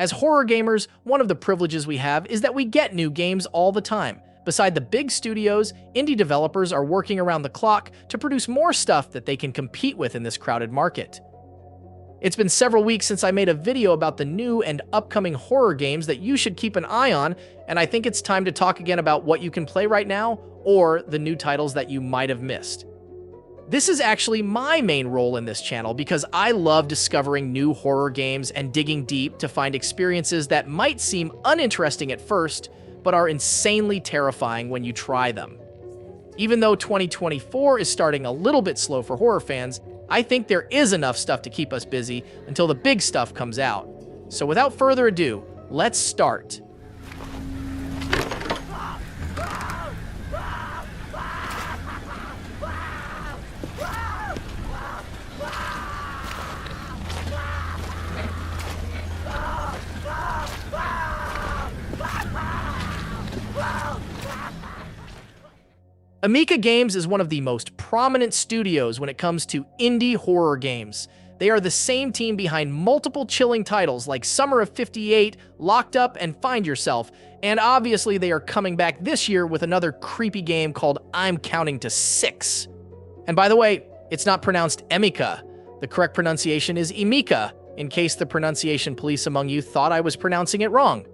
As horror gamers, one of the privileges we have is that we get new games all the time. Beside the big studios, indie developers are working around the clock to produce more stuff that they can compete with in this crowded market. It's been several weeks since I made a video about the new and upcoming horror games that you should keep an eye on, and I think it's time to talk again about what you can play right now or the new titles that you might have missed. This is actually my main role in this channel because I love discovering new horror games and digging deep to find experiences that might seem uninteresting at first, but are insanely terrifying when you try them. Even though 2024 is starting a little bit slow for horror fans, I think there is enough stuff to keep us busy until the big stuff comes out. So without further ado, let's start. Amica Games is one of the most prominent studios when it comes to indie horror games. They are the same team behind multiple chilling titles like Summer of '58, Locked Up, and Find Yourself, and obviously they are coming back this year with another creepy game called I'm Counting to 6. And by the way, it's not pronounced Emica. The correct pronunciation is Emika, in case the pronunciation police among you thought I was pronouncing it wrong.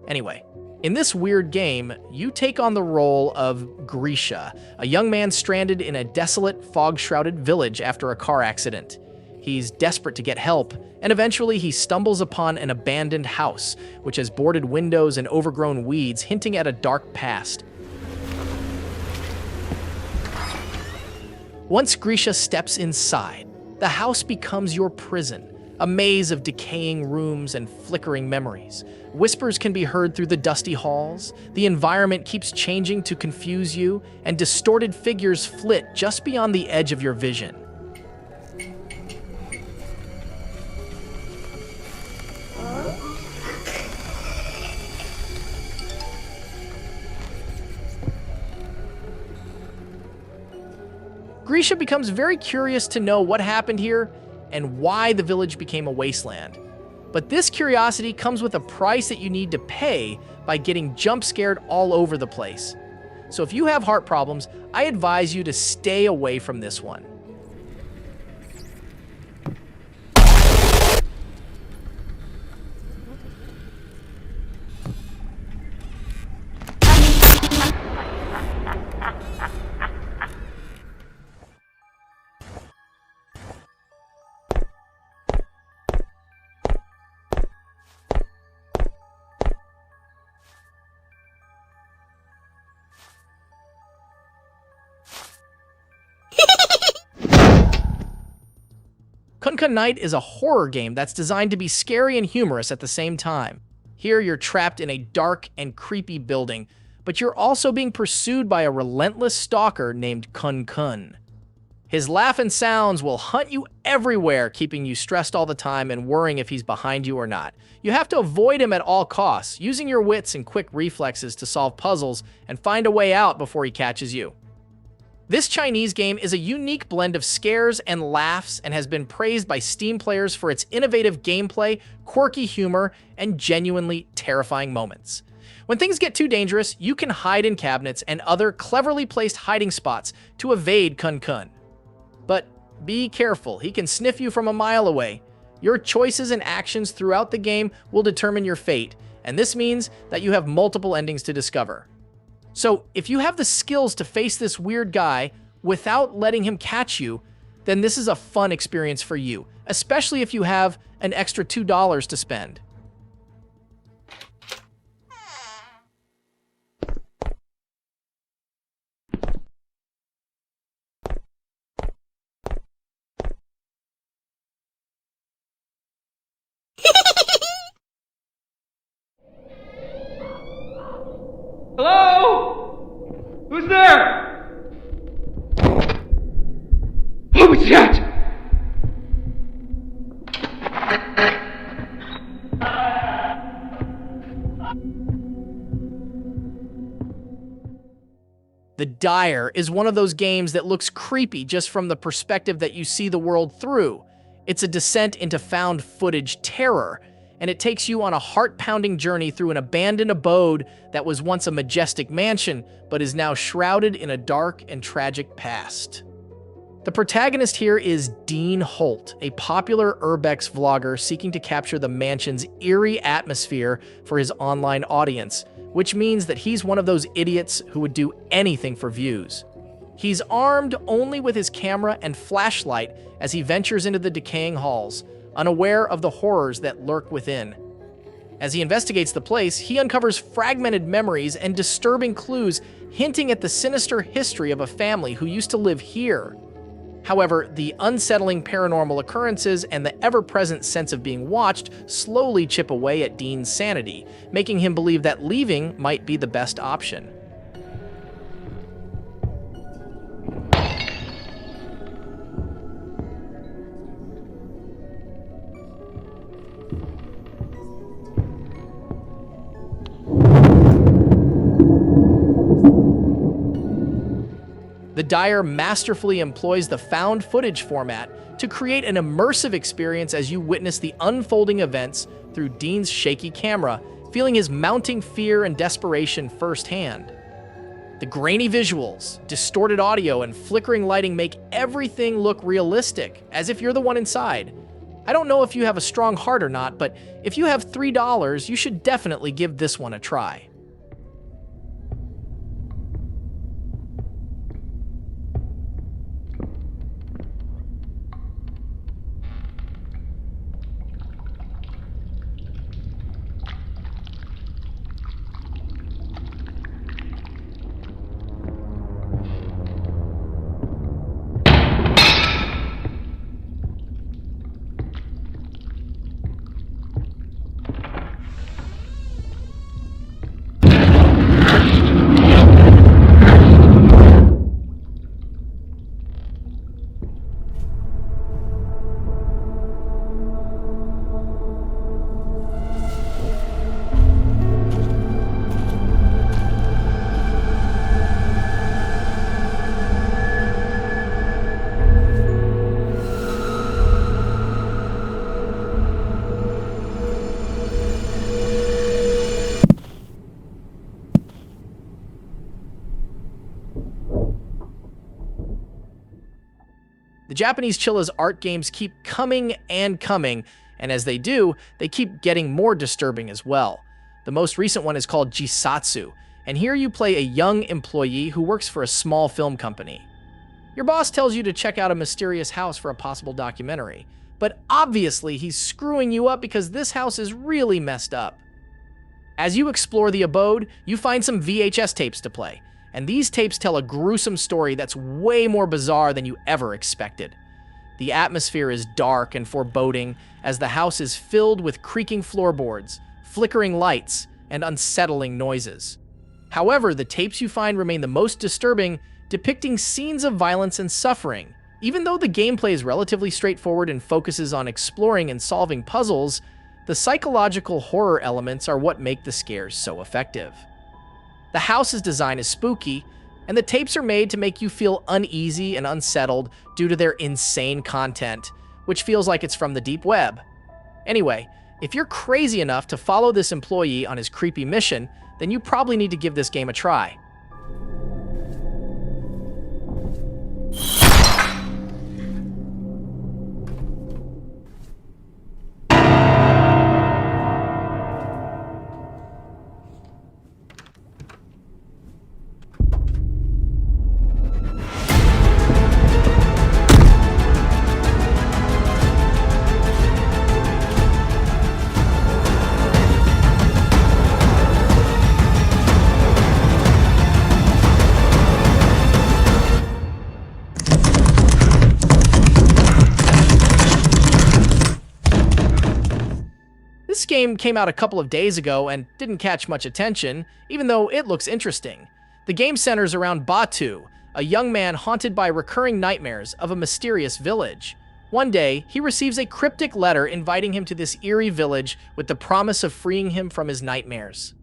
Anyway, in this weird game, you take on the role of Grisha, a young man stranded in a desolate, fog-shrouded village after a car accident. He's desperate to get help, and eventually he stumbles upon an abandoned house, which has boarded windows and overgrown weeds hinting at a dark past. Once Grisha steps inside, the house becomes your prison, a maze of decaying rooms and flickering memories. Whispers can be heard through the dusty halls, the environment keeps changing to confuse you, and distorted figures flit just beyond the edge of your vision. Grisha becomes very curious to know what happened here and why the village became a wasteland. But this curiosity comes with a price that you need to pay by getting jump scared all over the place. So if you have heart problems, I advise you to stay away from this one. Kun Night is a horror game that's designed to be scary and humorous at the same time. Here you're trapped in a dark and creepy building, but you're also being pursued by a relentless stalker named Kun. His laugh and sounds will hunt you everywhere, keeping you stressed all the time and worrying if he's behind you or not. You have to avoid him at all costs, using your wits and quick reflexes to solve puzzles and find a way out before he catches you. This Chinese game is a unique blend of scares and laughs and has been praised by Steam players for its innovative gameplay, quirky humor, and genuinely terrifying moments. When things get too dangerous, you can hide in cabinets and other cleverly placed hiding spots to evade Kun. But be careful, he can sniff you from a mile away. Your choices and actions throughout the game will determine your fate, and this means that you have multiple endings to discover. So, if you have the skills to face this weird guy without letting him catch you, then this is a fun experience for you, especially if you have an extra $2 to spend. Hello? Who's there? What was that? The Dire is one of those games that looks creepy just from the perspective that you see the world through. It's a descent into found footage terror, and it takes you on a heart-pounding journey through an abandoned abode that was once a majestic mansion, but is now shrouded in a dark and tragic past. The protagonist here is Dean Holt, a popular urbex vlogger seeking to capture the mansion's eerie atmosphere for his online audience, which means that he's one of those idiots who would do anything for views. He's armed only with his camera and flashlight as he ventures into the decaying halls, unaware of the horrors that lurk within. As he investigates the place, he uncovers fragmented memories and disturbing clues hinting at the sinister history of a family who used to live here. However, the unsettling paranormal occurrences and the ever-present sense of being watched slowly chip away at Dean's sanity, making him believe that leaving might be the best option. The Dyer masterfully employs the found footage format to create an immersive experience as you witness the unfolding events through Dean's shaky camera, feeling his mounting fear and desperation firsthand. The grainy visuals, distorted audio, and flickering lighting make everything look realistic, as if you're the one inside. I don't know if you have a strong heart or not, but if you have $3, you should definitely give this one a try. The Japanese Chilla's art games keep coming and coming, and as they do, they keep getting more disturbing as well. The most recent one is called Jisatsu, and here you play a young employee who works for a small film company. Your boss tells you to check out a mysterious house for a possible documentary, but obviously he's screwing you up because this house is really messed up. As you explore the abode, you find some VHS tapes to play, and these tapes tell a gruesome story that's way more bizarre than you ever expected. The atmosphere is dark and foreboding as the house is filled with creaking floorboards, flickering lights, and unsettling noises. However, the tapes you find remain the most disturbing, depicting scenes of violence and suffering. Even though the gameplay is relatively straightforward and focuses on exploring and solving puzzles, the psychological horror elements are what make the scares so effective. The house's design is spooky, and the tapes are made to make you feel uneasy and unsettled due to their insane content, which feels like it's from the deep web. Anyway, if you're crazy enough to follow this employee on his creepy mission, then you probably need to give this game a try. This game came out a couple of days ago and didn't catch much attention, even though it looks interesting. The game centers around Batu, a young man haunted by recurring nightmares of a mysterious village. One day, he receives a cryptic letter inviting him to this eerie village with the promise of freeing him from his nightmares.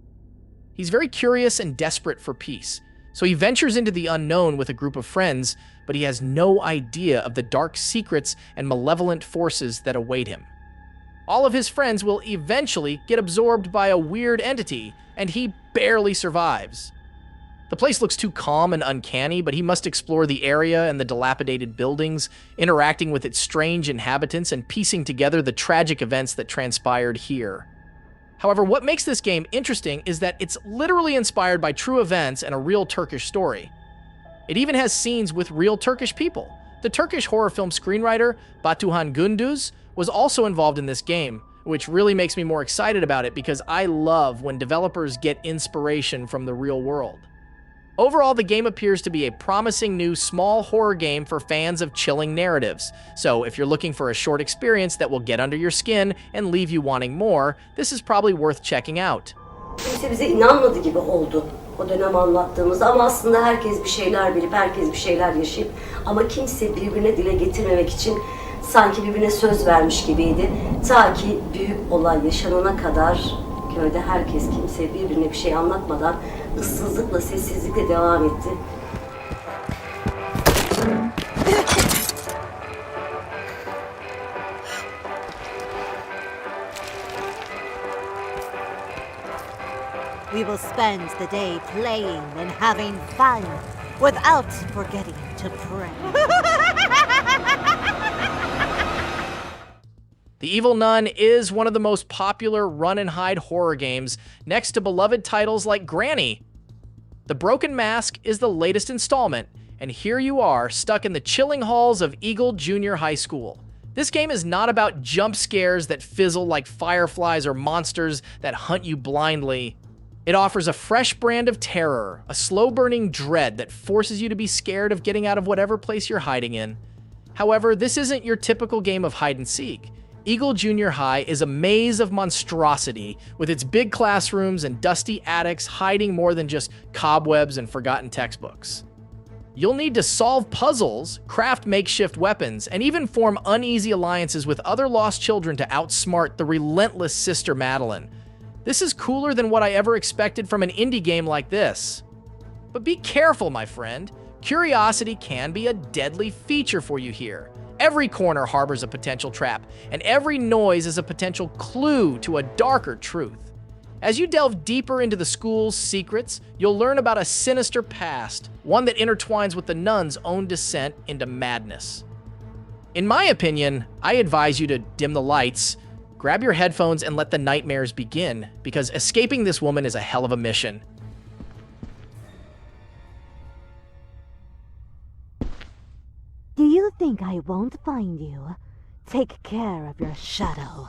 He's very curious and desperate for peace, so he ventures into the unknown with a group of friends, but he has no idea of the dark secrets and malevolent forces that await him. All of his friends will eventually get absorbed by a weird entity, and he barely survives. The place looks too calm and uncanny, but he must explore the area and the dilapidated buildings, interacting with its strange inhabitants and piecing together the tragic events that transpired here. However, what makes this game interesting is that it's literally inspired by true events and a real Turkish story. It even has scenes with real Turkish people. The Turkish horror film screenwriter Batuhan Gündüz was also involved in this game, which really makes me more excited about it because I love when developers get inspiration from the real world. Overall, the game appears to be a promising new small horror game for fans of chilling narratives. So if you're looking for a short experience that will get under your skin and leave you wanting more, this is probably worth checking out. Kimse bize inanmadı gibi oldu o dönem anlattığımızda ama aslında herkes bir şeyler bilip herkes bir şeyler yaşayıp ama kimse birbirine dile getirmemek için sanki birbirine söz vermiş gibiydi. Ta ki büyük olay yaşanana kadar köyde herkes kimse birbirine bir şey anlatmadan ıssızlıkla, sessizlikle devam etti. We will spend the day playing and having fun without forgetting to pray. The Evil Nun is one of the most popular run-and-hide horror games, next to beloved titles like Granny. The Broken Mask is the latest installment, and here you are, stuck in the chilling halls of Eagle Junior High School. This game is not about jump scares that fizzle like fireflies or monsters that hunt you blindly. It offers a fresh brand of terror, a slow-burning dread that forces you to be scared of getting out of whatever place you're hiding in. However, this isn't your typical game of hide-and-seek. Eagle Junior High is a maze of monstrosity, with its big classrooms and dusty attics hiding more than just cobwebs and forgotten textbooks. You'll need to solve puzzles, craft makeshift weapons, and even form uneasy alliances with other lost children to outsmart the relentless Sister Madeline. This is cooler than what I ever expected from an indie game like this. But be careful, my friend. Curiosity can be a deadly feature for you here. Every corner harbors a potential trap, and every noise is a potential clue to a darker truth. As you delve deeper into the school's secrets, you'll learn about a sinister past, one that intertwines with the nun's own descent into madness. In my opinion, I advise you to dim the lights, grab your headphones, and let the nightmares begin, because escaping this woman is a hell of a mission. Do you think I won't find you? Take care of your shadow.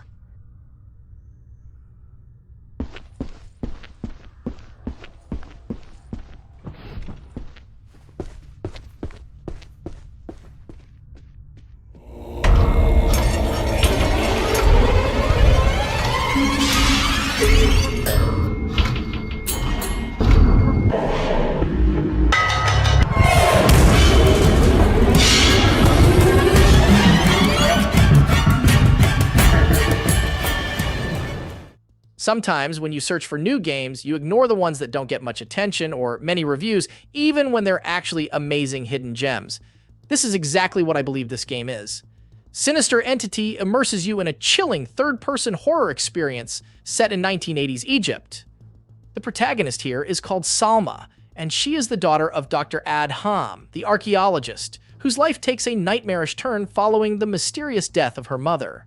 Sometimes, when you search for new games, you ignore the ones that don't get much attention or many reviews, even when they're actually amazing hidden gems. This is exactly what I believe this game is. Sinister Entity immerses you in a chilling third-person horror experience set in 1980s Egypt. The protagonist here is called Salma, and she is the daughter of Dr. Adham, the archaeologist, whose life takes a nightmarish turn following the mysterious death of her mother.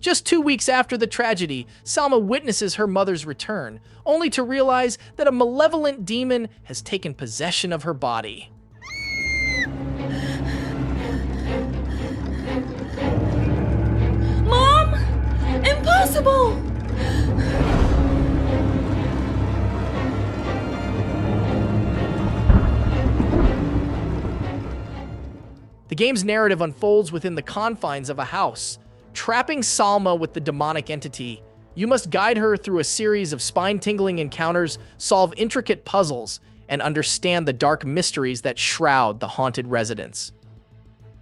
Just 2 weeks after the tragedy, Salma witnesses her mother's return, only to realize that a malevolent demon has taken possession of her body. Mom! Impossible! The game's narrative unfolds within the confines of a house. Trapping Salma with the demonic entity, you must guide her through a series of spine-tingling encounters, solve intricate puzzles, and understand the dark mysteries that shroud the haunted residence.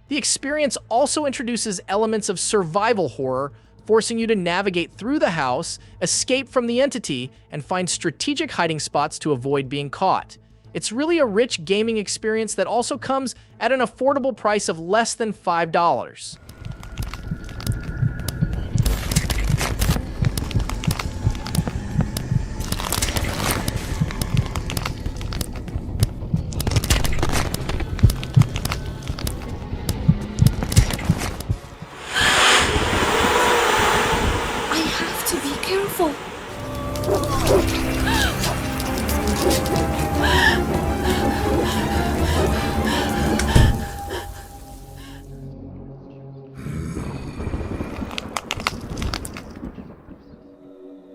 The experience also introduces elements of survival horror, forcing you to navigate through the house, escape from the entity, and find strategic hiding spots to avoid being caught. It's really a rich gaming experience that also comes at an affordable price of less than $5. awful.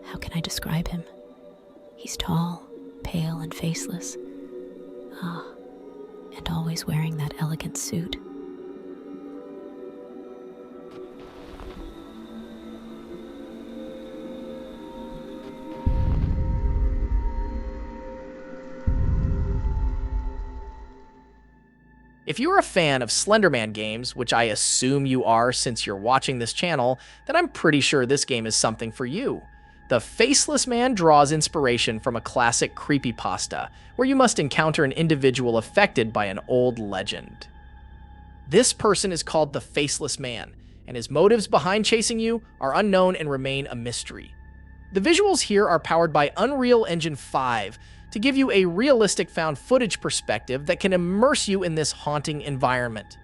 How can I describe him? He's tall, pale, and faceless. And always wearing that elegant suit. If you're a fan of Slender Man games, which I assume you are since you're watching this channel, then I'm pretty sure this game is something for you. The Faceless Man draws inspiration from a classic creepypasta, where you must encounter an individual affected by an old legend. This person is called the Faceless Man, and his motives behind chasing you are unknown and remain a mystery. The visuals here are powered by Unreal Engine 5 to give you a realistic found footage perspective that can immerse you in this haunting environment.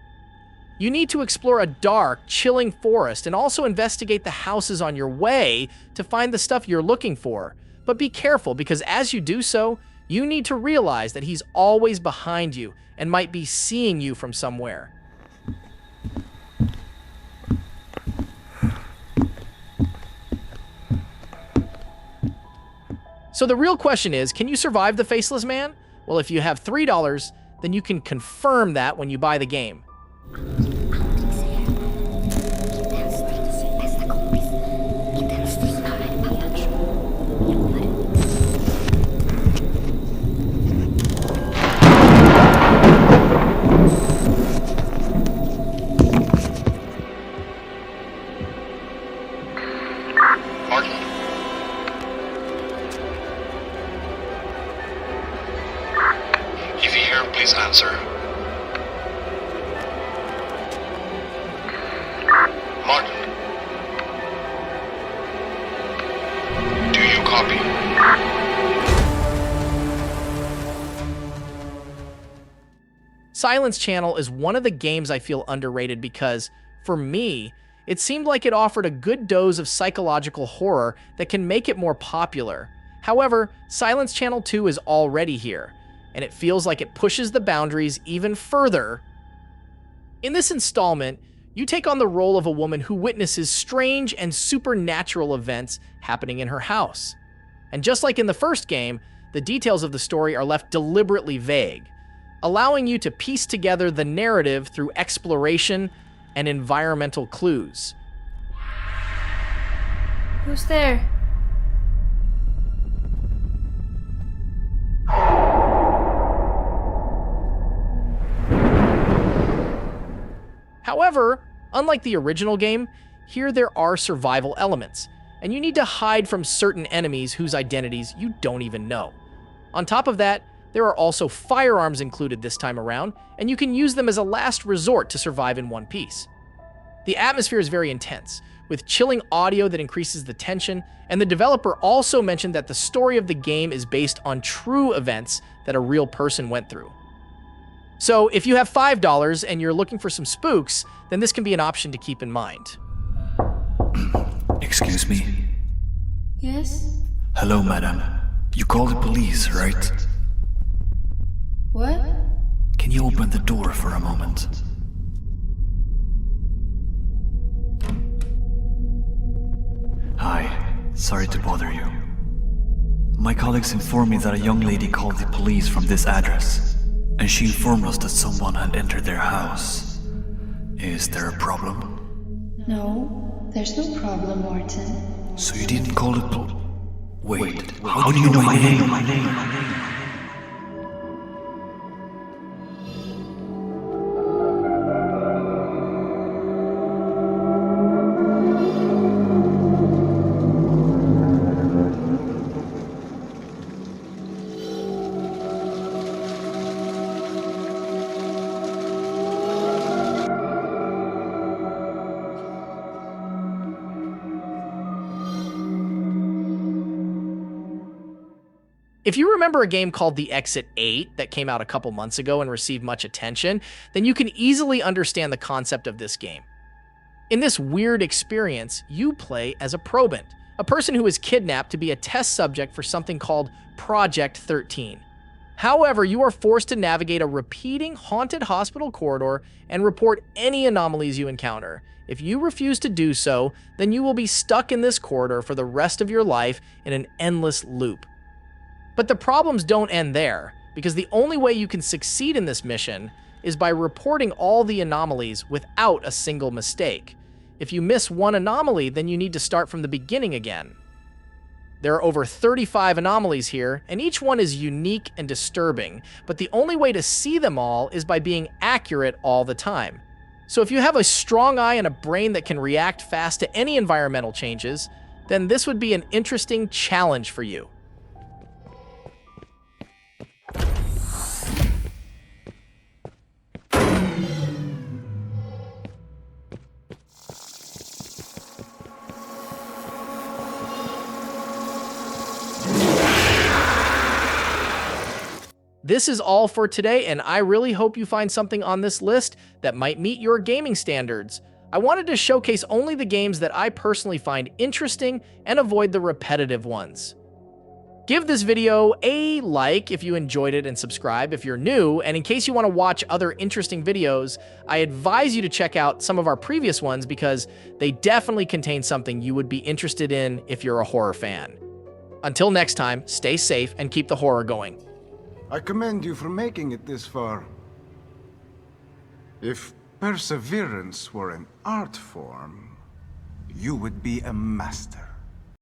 You need to explore a dark, chilling forest and also investigate the houses on your way to find the stuff you're looking for. But be careful, because as you do so, you need to realize that he's always behind you and might be seeing you from somewhere. So the real question is, can you survive the Faceless Man? Well, if you have $3, then you can confirm that when you buy the game. If you hear, please answer. Martin. Do you copy? Silence Channel is one of the games I feel underrated because, for me, it seemed like it offered a good dose of psychological horror that can make it more popular. However, Silence Channel 2 is already here, and it feels like it pushes the boundaries even further. In this installment, you take on the role of a woman who witnesses strange and supernatural events happening in her house. And just like in the first game, the details of the story are left deliberately vague, allowing you to piece together the narrative through exploration and environmental clues. Who's there? However, unlike the original game, here there are survival elements, and you need to hide from certain enemies whose identities you don't even know. On top of that, there are also firearms included this time around, and you can use them as a last resort to survive in one piece. The atmosphere is very intense, with chilling audio that increases the tension, and the developer also mentioned that the story of the game is based on true events that a real person went through. So if you have $5 and you're looking for some spooks, then this can be an option to keep in mind. Excuse me? Yes? Hello, madam. You called the police, right? What? Can you open the door for a moment? Hi, sorry to bother you. My colleagues informed me that a young lady called the police from this address, and she informed us that someone had entered their house. Is there a problem? No, there's no problem, Martin. So you didn't call the Wait, how do you know my name? If you remember a game called The Exit 8 that came out a couple months ago and received much attention, then you can easily understand the concept of this game. In this weird experience, you play as a proband, a person who is kidnapped to be a test subject for something called Project 13. However, you are forced to navigate a repeating haunted hospital corridor and report any anomalies you encounter. If you refuse to do so, then you will be stuck in this corridor for the rest of your life in an endless loop. But the problems don't end there, because the only way you can succeed in this mission is by reporting all the anomalies without a single mistake. If you miss one anomaly, then you need to start from the beginning again. There are over 35 anomalies here, and each one is unique and disturbing, but the only way to see them all is by being accurate all the time. So if you have a strong eye and a brain that can react fast to any environmental changes, then this would be an interesting challenge for you. This is all for today, and I really hope you find something on this list that might meet your gaming standards. I wanted to showcase only the games that I personally find interesting and avoid the repetitive ones. Give this video a like if you enjoyed it and subscribe if you're new, and in case you want to watch other interesting videos, I advise you to check out some of our previous ones because they definitely contain something you would be interested in if you're a horror fan. Until next time, stay safe and keep the horror going. I commend you for making it this far. If perseverance were an art form, you would be a master.